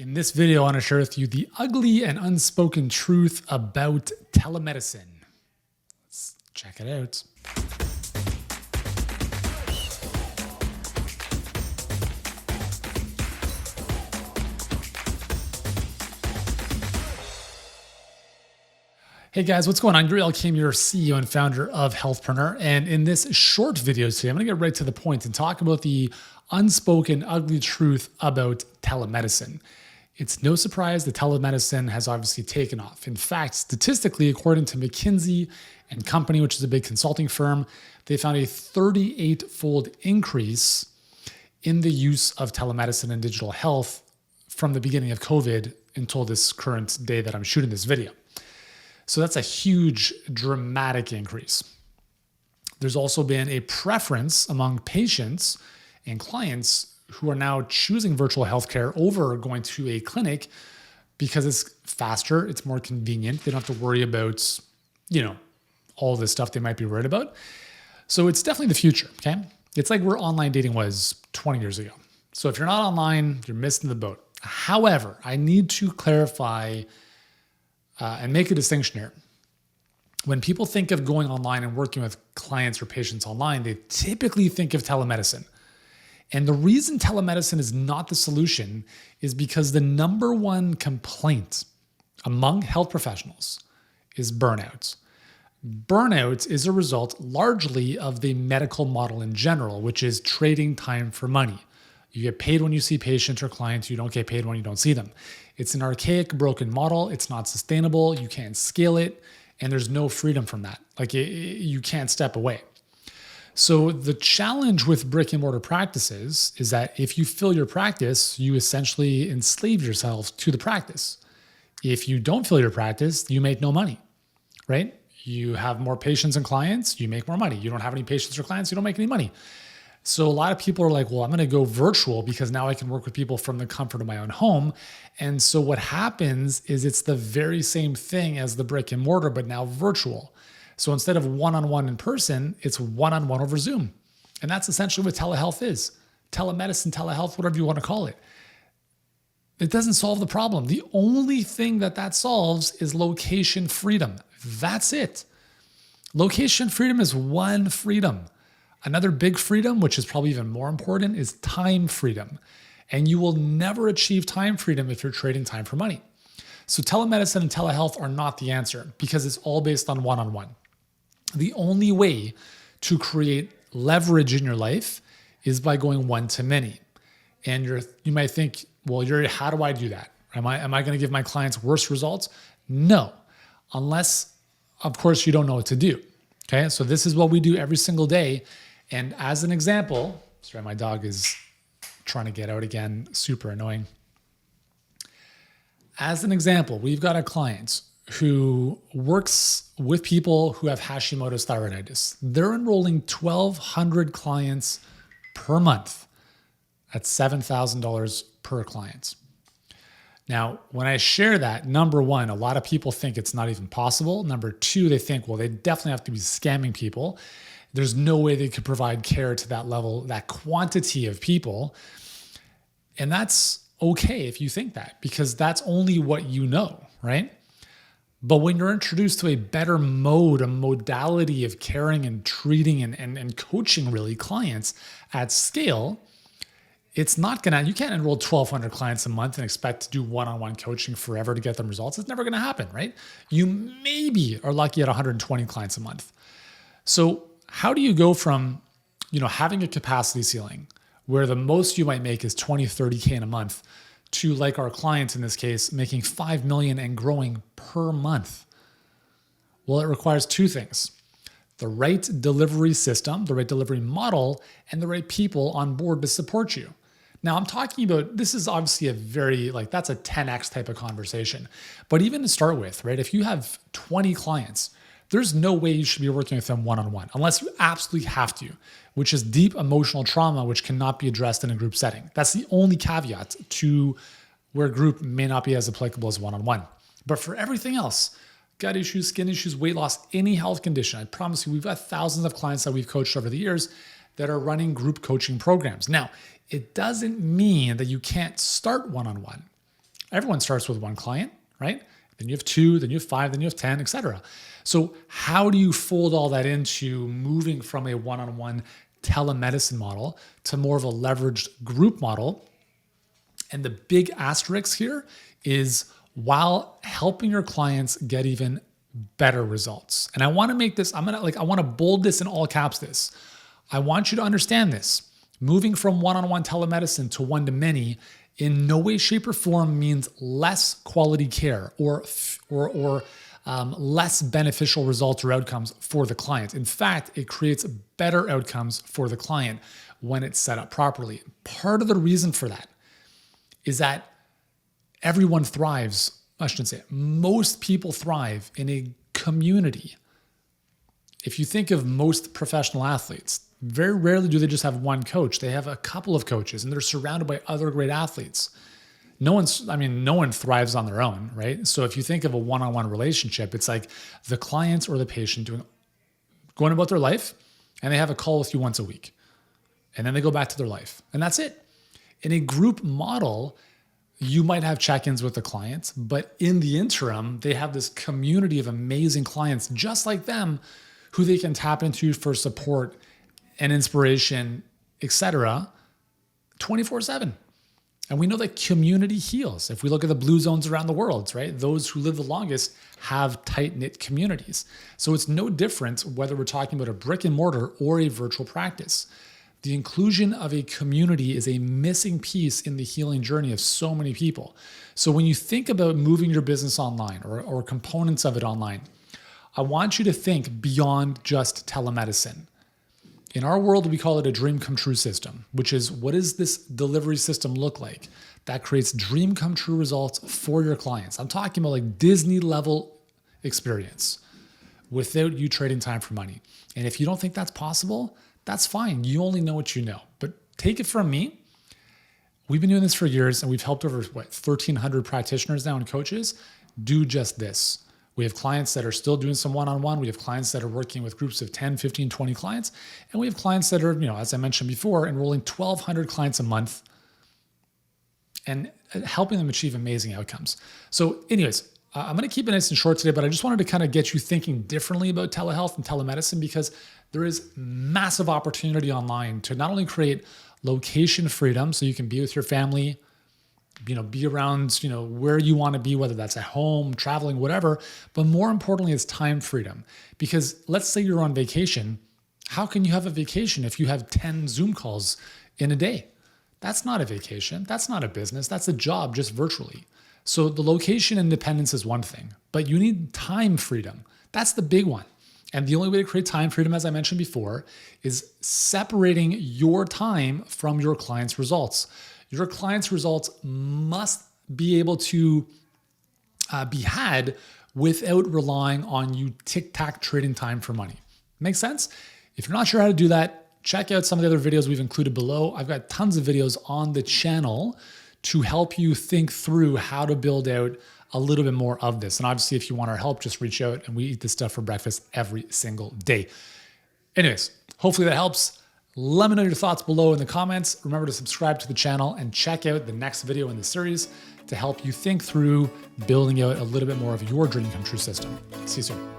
In this video, I want to share with you the ugly and unspoken truth about telemedicine. Let's check it out. Hey guys, what's going on? Yuri, Elkaim, your CEO and founder of Healthpreneur. And in this short video today, I'm going to get right to the point and talk about the unspoken, ugly truth about telemedicine. It's no surprise that telemedicine has obviously taken off. In fact, statistically, according to McKinsey and Company, which is a big consulting firm, they found a 38-fold increase in the use of telemedicine and digital health from the beginning of COVID until this current day that I'm shooting this video. So that's a huge, dramatic increase. There's also been a preference among patients and clients who are now choosing virtual healthcare over going to a clinic because it's faster, it's more convenient. They don't have to worry about, all this stuff they might be worried about. So it's definitely the future, okay? It's like where online dating was 20 years ago. So if you're not online, you're missing the boat. However, I need to clarify and make a distinction here. When people think of going online and working with clients or patients online, they typically think of telemedicine. And the reason telemedicine is not the solution is because the number one complaint among health professionals is burnout. Burnout is a result largely of the medical model in general, which is trading time for money. You get paid when you see patients or clients. You don't get paid when you don't see them. It's an archaic, broken model. It's not sustainable. You can't scale it. And there's no freedom from that. You can't step away. So the challenge with brick and mortar practices is that if you fill your practice, you essentially enslave yourself to the practice. If you don't fill your practice, you make no money, right? You have more patients and clients, you make more money. You don't have any patients or clients, you don't make any money. So a lot of people are like, well, I'm going to go virtual because now I can work with people from the comfort of my own home. And so what happens is it's the very same thing as the brick and mortar, but now virtual. So instead of one-on-one in person, it's one-on-one over Zoom. And that's essentially what telehealth is. Telemedicine, telehealth, whatever you want to call it. It doesn't solve the problem. The only thing that solves is location freedom. That's it. Location freedom is one freedom. Another big freedom, which is probably even more important, is time freedom. And you will never achieve time freedom if you're trading time for money. So telemedicine and telehealth are not the answer because it's all based on one-on-one. The only way to create leverage in your life is by going one-to-many. And you might think, well, Yuri, how do I do that? Am I going to give my clients worse results? No, unless, of course, you don't know what to do. Okay, so this is what we do every single day. And as an example, sorry, my dog is trying to get out again, super annoying. As an example, we've got a client who works with people who have Hashimoto's thyroiditis. They're enrolling 1,200 clients per month at $7,000 per client. Now, when I share that, number one, a lot of people think it's not even possible. Number two, they think, well, they definitely have to be scamming people. There's no way they could provide care to that level, that quantity of people. And that's okay if you think that, because that's only what you know, right? But when you're introduced to a better mode, a modality of caring and treating and coaching really clients at scale, it's not you can't enroll 1,200 clients a month and expect to do one-on-one coaching forever to get them results. It's never going to happen, right? You maybe are lucky at 120 clients a month. So how do you go from, having a capacity ceiling where the most you might make is 20, 30K in a month to, like our clients in this case, making 5 million and growing per month? Well, it requires two things: the right delivery system, the right delivery model, and the right people on board to support you. Now, I'm talking about, this is obviously a very, that's a 10x type of conversation. But even to start with, right, if you have 20 clients, there's no way you should be working with them one-on-one unless you absolutely have to, which is deep emotional trauma, which cannot be addressed in a group setting. That's the only caveat to where group may not be as applicable as one-on-one. But for everything else, gut issues, skin issues, weight loss, any health condition, I promise you, we've got thousands of clients that we've coached over the years that are running group coaching programs. Now, it doesn't mean that you can't start one-on-one. Everyone starts with one client, right? Then you have 2, then you have 5, then you have 10, etc. So how do you fold all that into moving from a one-on-one telemedicine model to more of a leveraged group model? And the big asterisk here is while helping your clients get even better results. And I want to make this, I want to bold this in all caps this. I want you to understand this. Moving from one-on-one telemedicine to one-to-many in no way, shape, or form means less quality care or less beneficial results or outcomes for the client. In fact, it creates better outcomes for the client when it's set up properly. Part of the reason for that is that everyone thrives. I shouldn't say it. Most people thrive in a community. If you think of most professional athletes, very rarely do they just have one coach. They have a couple of coaches and they're surrounded by other great athletes. No one thrives on their own, right? So if you think of a one-on-one relationship, it's like the client or the patient going about their life, and they have a call with you once a week. And then they go back to their life. And that's it. In a group model, you might have check-ins with the clients, but in the interim, they have this community of amazing clients just like them who they can tap into for support and inspiration, etc., 24/7. And we know that community heals. If we look at the blue zones around the world, right? Those who live the longest have tight-knit communities. So it's no different whether we're talking about a brick and mortar or a virtual practice. The inclusion of a community is a missing piece in the healing journey of so many people. So when you think about moving your business online or components of it online, I want you to think beyond just telemedicine. In our world, we call it a dream come true system, which is what does this delivery system look like that creates dream come true results for your clients? I'm talking about like Disney level experience without you trading time for money. And if you don't think that's possible, that's fine. You only know what you know. But take it from me. We've been doing this for years and we've helped over 1,300 practitioners now and coaches do just this. We have clients that are still doing some one-on-one. We have clients that are working with groups of 10, 15, 20 clients. And we have clients that are, as I mentioned before, enrolling 1,200 clients a month and helping them achieve amazing outcomes. So anyways, I'm going to keep it nice and short today, but I just wanted to kind of get you thinking differently about telehealth and telemedicine because there is massive opportunity online to not only create location freedom so you can be with your family, be around, where you want to be, whether that's at home, traveling, whatever. But more importantly, it's time freedom. Because let's say you're on vacation. How can you have a vacation if you have 10 Zoom calls in a day? That's not a vacation. That's not a business. That's a job just virtually. So the location independence is one thing, but you need time freedom. That's the big one. And the only way to create time freedom, as I mentioned before, is separating your time from your client's results. Your client's results must be able to be had without relying on you tic-tac trading time for money. Make sense? If you're not sure how to do that, check out some of the other videos we've included below. I've got tons of videos on the channel to help you think through how to build out a little bit more of this. And obviously, if you want our help, just reach out and we eat this stuff for breakfast every single day. Anyways, hopefully that helps. Let me know your thoughts below in the comments. Remember to subscribe to the channel and check out the next video in the series to help you think through building out a little bit more of your dream come true system. See you soon.